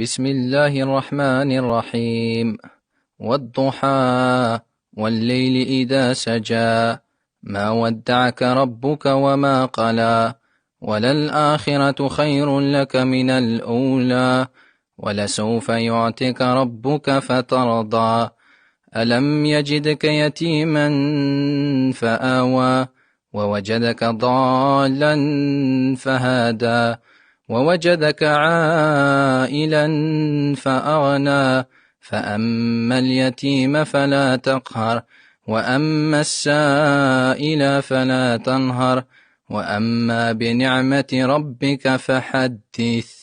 بسم الله الرحمن الرحيم. والضحى والليل إذا سجى ما ودعك ربك وما قلى وللآخرة خير لك من الأولى ولسوف يعطيك ربك فترضى ألم يجدك يتيما فآوى ووجدك ضالا فهدى ووجدك عائلا فأغنى فأما اليتيم فلا تقهر وأما السائل فلا تنهر وأما بنعمة ربك فحدث.